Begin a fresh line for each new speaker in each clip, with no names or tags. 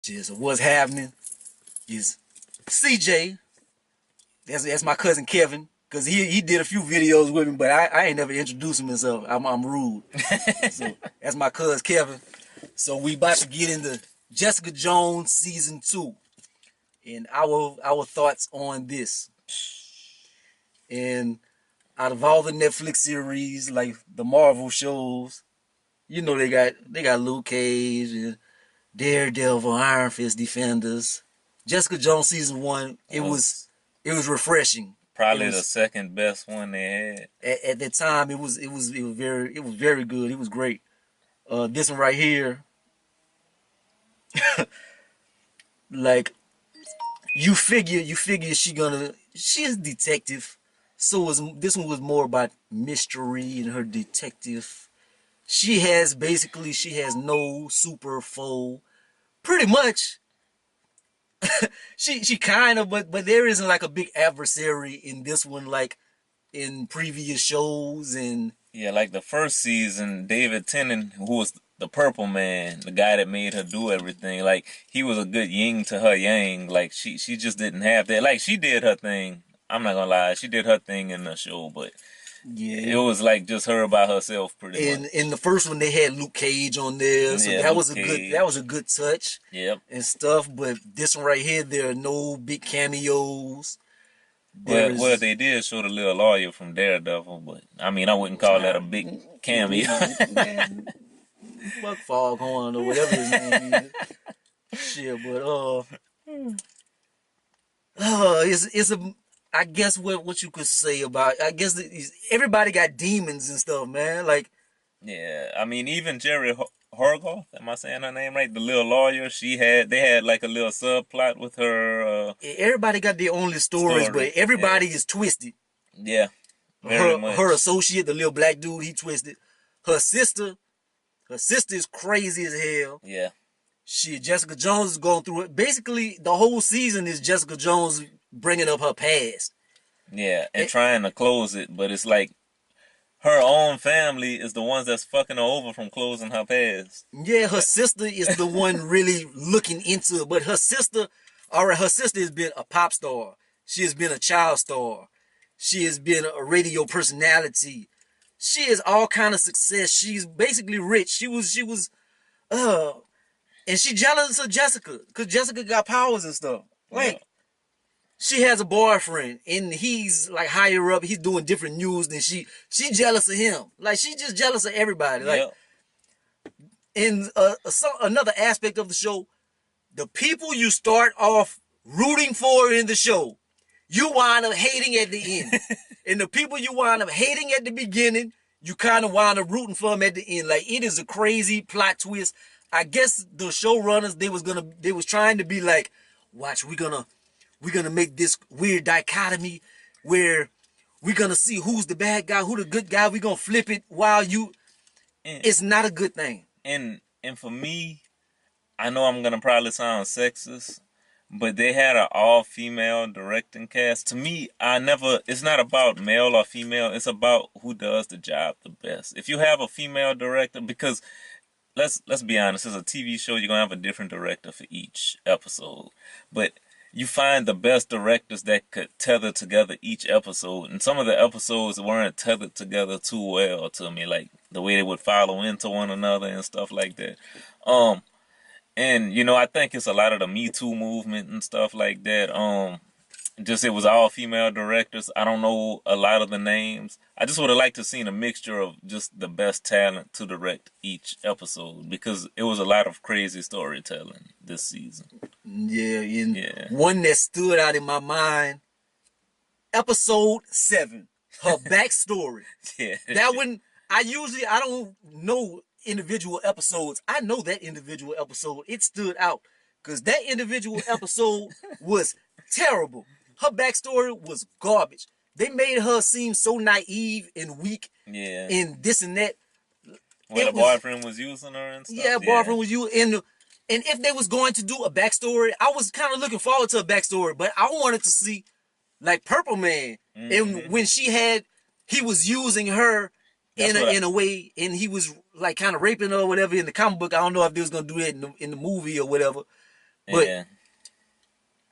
So what's happening is CJ. That's my cousin Kevin. Cause he did a few videos with me, but I ain't never introduced him myself. I'm rude. So that's my cousin Kevin. So we about to get into Jessica Jones season 2 and our thoughts on this. And out of all the Netflix series, like the Marvel shows, you know they got Luke Cage and Daredevil, Iron Fist, Defenders. Jessica Jones season 1, it was refreshing.
Probably the second best one they
had. At that time, it was very good. It was great. This one right here, like you figure she's a detective. So this one was more about mystery and her detective. She has no super foe. Pretty much, she kind of, but there isn't like a big adversary in this one like in previous shows. And
Yeah, like the first season, David Tennant, who was the Purple Man, the guy that made her do everything, like he was a good yin to her yang. Like she just didn't have that. Like she did her thing. I'm not gonna lie, she did her thing in the show, but
yeah,
it was like just her by herself, pretty much.
In the first one, they had Luke Cage on there, so
Yeah,
that
Luke
was a
Cage.
that was a good touch.
Yep.
And stuff. But this one right here, there are no big cameos.
Well, they did show the little lawyer from Daredevil, but I mean, I wouldn't call that a big cameo.
Buck Foghorn or whatever his name is. Shit, but it's a. I guess what you could say about. I guess everybody got demons and stuff, man. Like,
yeah, I mean, even Jerry Horgoth, am I saying her name right? The little lawyer, they had like a little subplot with her.
Everybody got their own stories, but everybody is twisted.
Yeah, very much.
Her associate, the little black dude, he twisted. Her sister is crazy as hell.
Yeah.
Jessica Jones is going through it. Basically, the whole season is Jessica Jones bringing up her past.
Yeah, and trying to close it, but it's like her own family is the ones that's fucking her over from closing her past.
Yeah, her sister is the one really looking into it. But her sister has been a pop star. She has been a child star. She has been a radio personality. She has all kind of success. She's basically rich. She was, and she jealous of Jessica because Jessica got powers and stuff. Like, yeah. She has a boyfriend and he's like higher up. He's doing different news than she. She jealous of him. Like, she just jealous of everybody. Like, in another aspect of the show, the people you start off rooting for in the show, you wind up hating at the end. And the people you wind up hating at the beginning, you kind of wind up rooting for them at the end. Like, it is a crazy plot twist. I guess the showrunners, they was trying to be like, watch, we're gonna make this weird dichotomy where we're gonna see who's the bad guy, who the good guy. We're gonna flip it while it's not a good thing.
And for me, I know I'm gonna probably sound sexist, but they had an all-female directing cast. To me, it's not about male or female. It's about who does the job the best. If you have a female director, because let's be honest, it's a TV show, you're gonna have a different director for each episode. But you find the best directors that could tether together each episode, and some of the episodes weren't tethered together too well to me, like the way they would follow into one another and stuff like that. And I think it's a lot of the Me Too movement and stuff like that. Just it was all female directors. I don't know a lot of the names. I just would have liked to seen a mixture of just the best talent to direct each episode, because it was a lot of crazy storytelling this season.
Yeah. One that stood out in my mind, episode 7, her backstory.
Yeah.
That one, I don't know individual episodes. I know that individual episode. It stood out because that individual episode was terrible. Her backstory was garbage. They made her seem so naive and weak.
Yeah.
And this and that.
Well, the boyfriend was using her and stuff.
Yeah, boyfriend was using. And if they was going to do a backstory, I was kind of looking forward to a backstory, but I wanted to see like Purple Man. Mm-hmm. And when he was using her in a way, and he was like kind of raping her or whatever in the comic book. I don't know if they was gonna do that in the movie or whatever. But
Yeah.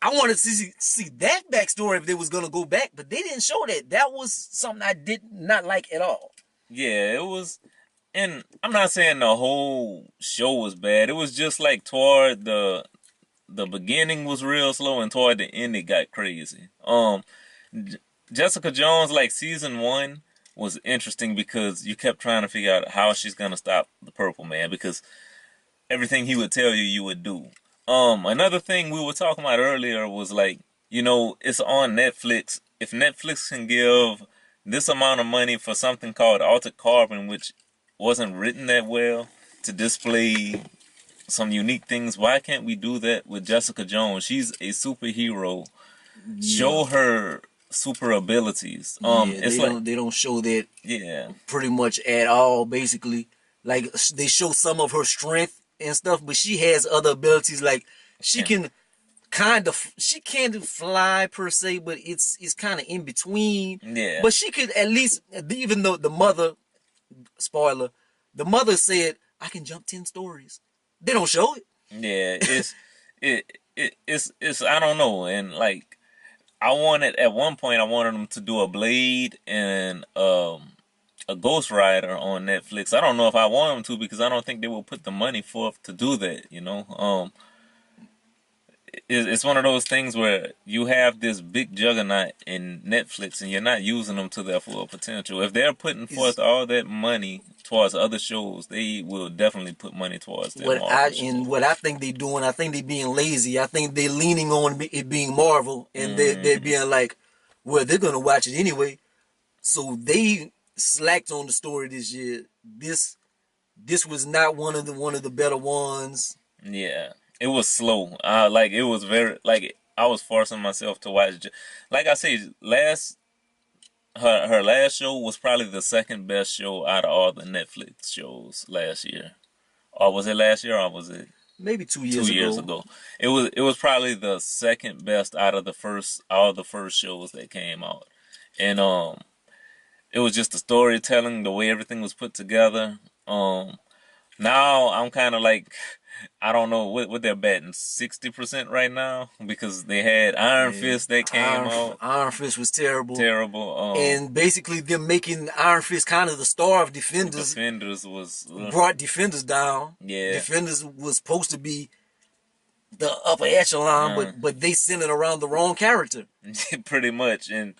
I wanted to see that backstory if they was gonna go back, but they didn't show that. That was something I did not like at all.
Yeah, it was, and I'm not saying the whole show was bad. It was just like toward the beginning was real slow, and toward the end it got crazy. Jessica Jones, like season one was interesting because you kept trying to figure out how she's gonna stop the Purple Man, because everything he would tell you, you would do. Another thing we were talking about earlier was like, it's on Netflix. If Netflix can give this amount of money for something called Altered Carbon, which wasn't written that well, to display some unique things, why can't we do that with Jessica Jones? She's a superhero.
Yeah,
Show her super abilities.
yeah.
It's like,
They don't show that
yeah,
pretty much at all. Basically, like they show some of her strength and stuff, but she has other abilities. Like she
can,
can she can't fly per se, but it's kind of in between.
yeah,
But she could at least, even though the mother, spoiler, the mother said I can jump 10 stories. They don't show it.
yeah. It's I don't know, and like I wanted at one point I wanted them to do a Blade and a Ghost Rider on Netflix. I don't know if I want them to, because I don't think they will put the money forth to do that. It's one of those things where you have this big juggernaut in Netflix and you're not using them to their full potential. If they're putting forth all that money towards other shows, they will definitely put money towards their Marvel shows.
What I think they doing, I think they being lazy. I think they leaning on it being Marvel, and they're
Mm,
being like, well, they're gonna watch it anyway. So they slacked on the story this year. This was not one of the better ones.
yeah, it was slow. Like it was very like I was forcing myself to watch. Like I said, her last show was probably the second best show out of all the Netflix shows last year. Or was it last year, or was it
Maybe two
two
years
years
ago.
ago? It was probably the second best out of all the first shows that came out. And it was just the storytelling, the way everything was put together. Now I'm kind of like, I don't know what they're betting, 60% right now, because they had Iron
Yeah,
Fist that came out
Iron Fist was terrible.
terrible.
And basically them making Iron Fist kind of the star of Defenders
Defenders was
brought Defenders down.
yeah,
Defenders was supposed to be the upper echelon,
uh,
but they sent it around the wrong character.
pretty much. And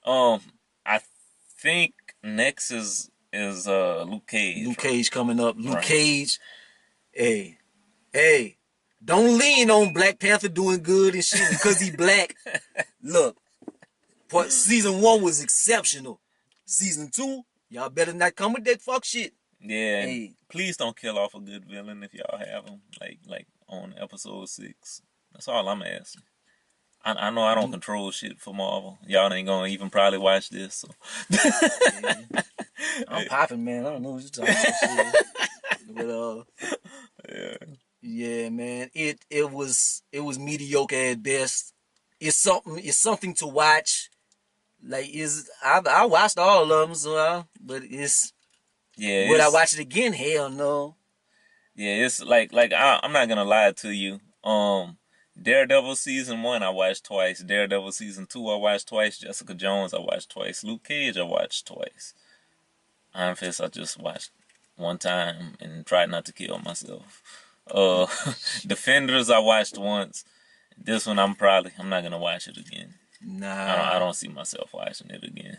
um, I think next is Luke Cage,
Luke Cage coming up. Luke
right?
Cage, hey, don't lean on Black Panther doing good and shit because he black. Look, season 1 was exceptional. Season 2, y'all better not come with that fuck shit.
Yeah, and
Hey,
please don't kill off a good villain if y'all have him, like on episode 6. That's all I'm asking. I know I don't control shit for Marvel. Y'all ain't gonna even probably watch this. So.
yeah. I'm popping, man. I don't know what you're talking about. Shit. But
Yeah.
yeah, man. It was mediocre at best. It's something to watch. Like I watched all of them, but
Yeah,
would I watch it again? Hell no.
it's like I'm not gonna lie to you. Daredevil season 1 I watched twice. Daredevil season 2 I watched twice. Jessica Jones I watched twice. Luke Cage I watched twice. Iron Fist I just watched one time and tried not to kill myself. Uh, Defenders I watched once. This one I'm not gonna watch it again. I
Nah.
don't see myself watching it again.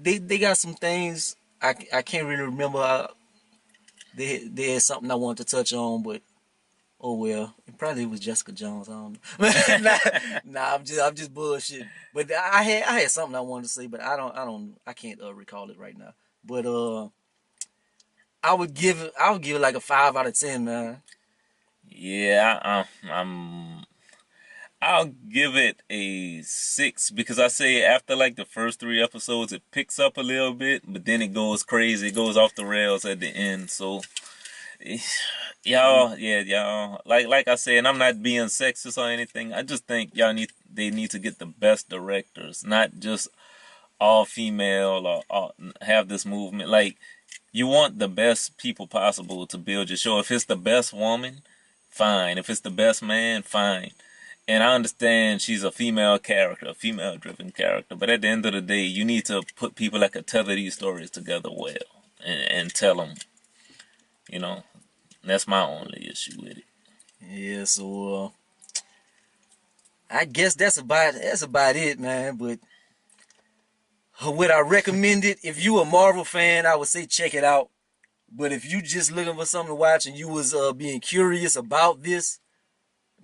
They got some things I can't really remember. They had something I wanted to touch on, but oh well. It probably was Jessica Jones. I don't know. nah, I'm just bullshit. But I had something I wanted to say, but I can't recall it right now. But I would give it like a 5 out of 10, man.
Yeah, I'll give it a 6, because I say after like the first 3 episodes it picks up a little bit, but then it goes crazy. It goes off the rails at the end. So y'all, like I said, and I'm not being sexist or anything. I just think they need to get the best directors, not just all female, or have this movement. Like, you want the best people possible to build your show. If it's the best woman, fine. If it's the best man, fine. And I understand she's a female character, a female-driven character. But at the end of the day, you need to put people that could tether these stories together well and tell them. You know, that's my only issue with it.
Yeah, so I guess that's about it, man. But would I recommend it? If you a Marvel fan, I would say check it out. But if you just looking for something to watch and you was being curious about this,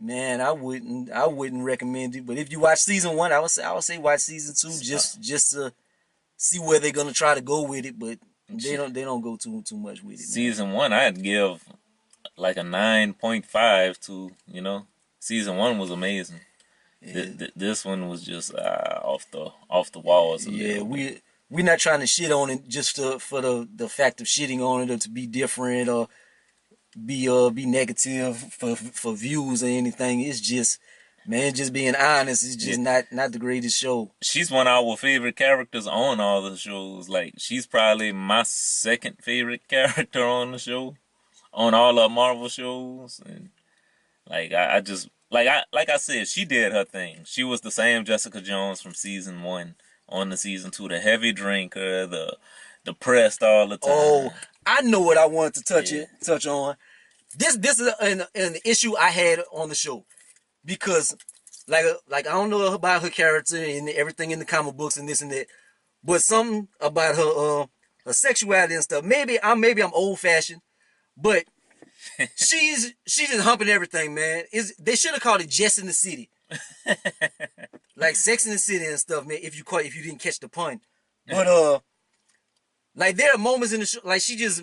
man, I wouldn't recommend it. But if you watch season 1, I would say watch season 2 just to see where they're gonna try to go with it. But they don't go too much with it.
Season 1, I'd give like a 9.5 to. Season 1 was amazing. Yeah. This one was just off the walls.
Yeah, we're not trying to shit on it just for the fact of shitting on it or to be different or be negative for views or anything. It's just, man, just being honest. It's just not the greatest show.
She's one of our favorite characters on all the shows. Like, she's probably my second favorite character on the show, on all the Marvel shows. And like, I just like I said, she did her thing. She was the same Jessica Jones from season 1 on the season 2. The heavy drinker, the depressed all the time.
Oh, I know what I wanted to touch on. This is an issue I had on the show because, like I don't know about her character and everything in the comic books and this and that, but something about her sexuality and stuff. Maybe I'm old fashioned, but she's just humping everything, man. They should have called it Jess in the City, like Sex in the City and stuff, man. If you didn't catch the pun, but like there are moments in the show, like she just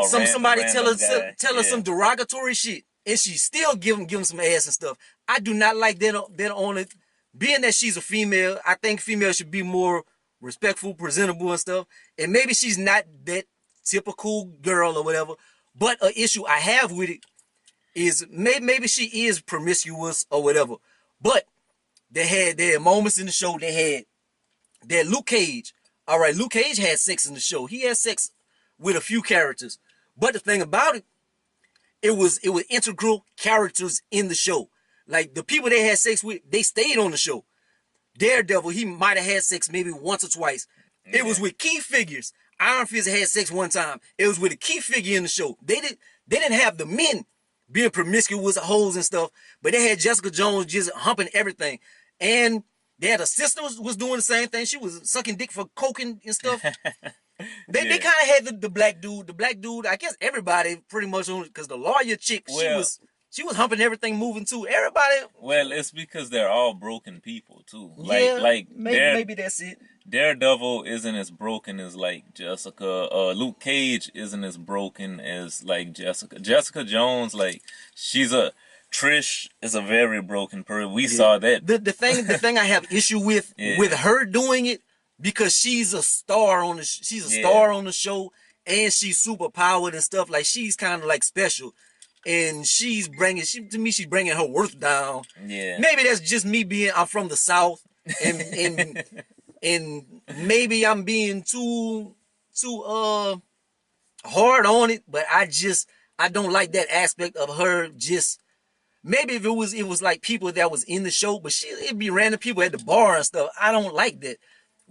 somebody tell her some derogatory shit, and she still give him some ass and stuff. I do not like that on it. Being that she's a female, I think females should be more respectful, presentable and stuff. And maybe she's not that typical girl or whatever. But an issue I have with it is maybe she is promiscuous or whatever. But there had moments in the show. They had Luke Cage. All right, Luke Cage had sex in the show. He had sex with a few characters. But the thing about it, it was integral characters in the show. Like the people they had sex with, they stayed on the show. Daredevil, he might have had sex maybe once or twice. Yeah. It was with key figures. Iron Fist had sex one time. It was with a key figure in the show. They didn't have the men being promiscuous, hoes and stuff, but they had Jessica Jones just humping everything. And they had a sister was doing the same thing. She was sucking dick for coking and stuff. They kind of had the black dude. The black dude, I guess everybody pretty much, because the lawyer chick, she was humping everything moving too. Everybody.
Well, it's because they're all broken people too.
Maybe that's it.
Daredevil isn't as broken as like Jessica. Luke Cage isn't as broken as like Jessica. Jessica Jones, like Trish is a very broken person. We saw that.
The thing I have issue with her doing it, because she's a star on the star on the show, and she's super powered and stuff. Like she's kind of like special, and she's bringing her worth down. Yeah. Maybe that's just me I'm from the South, and and maybe I'm being too hard on it. But I don't like that aspect of her. Just maybe if it was like people that was in the show, but it'd be random people at the bar and stuff. I don't like that.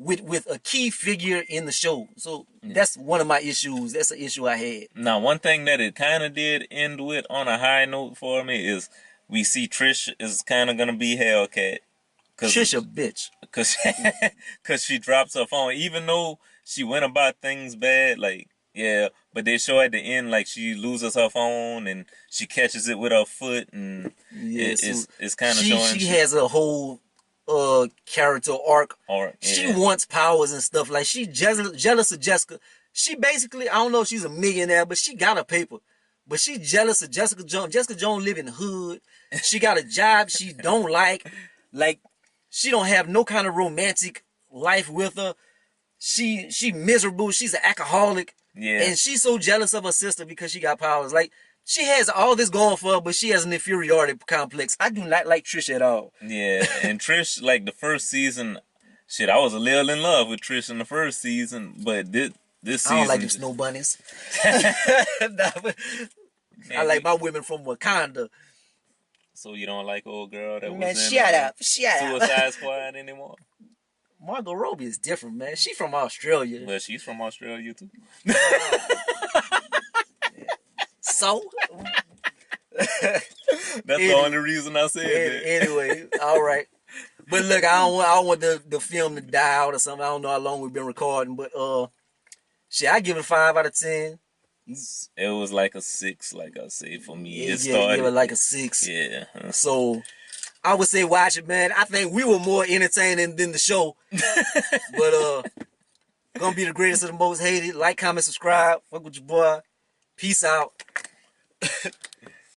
With a key figure in the show. So that's one of my issues. That's an issue I had.
Now, one thing that it kind of did end with on a high note for me is we see Trish is kind of going to be Hellcat.
Trish a bitch.
Because she drops her phone. Even though she went about things bad, but they show at the end, like, she loses her phone and she catches it with her foot, and it's kind of showing...
She has a whole... character arc. She wants powers and stuff. Like she jealous of Jessica. She basically, I don't know if she's a millionaire, but she got a paper. But she jealous of Jessica Jones. Jessica Jones live in the hood. She got a job she don't like. Like she don't have no kind of romantic life with her. She miserable. She's an alcoholic. Yeah. And she's so jealous of her sister because she got powers. Like she has all this going for her, but she has an inferiority complex. I do not like Trish at all. Yeah,
and Trish, like the first season, I was a little in love with Trish in the first season, but this season...
I don't like the snow bunnies. I like my women from Wakanda.
So you don't like old girl that
Man,
was in
shut up.
Suicide Squad anymore?
Margot Robbie is different, man. She from Australia.
Well, she's from Australia too.
So?
That's the only reason I said that.
Anyway, all right. But look, I don't want the film to die out or something. I don't know how long we've been recording, but shit, I give it a 5 out of 10.
It was like a 6, like I say for me.
Yeah,
It started.
give it like a 6.
Yeah.
So I would say watch it, man. I think we were more entertaining than the show. But gonna be the greatest of the most hated. Like, comment, subscribe. Fuck with your boy. Peace out.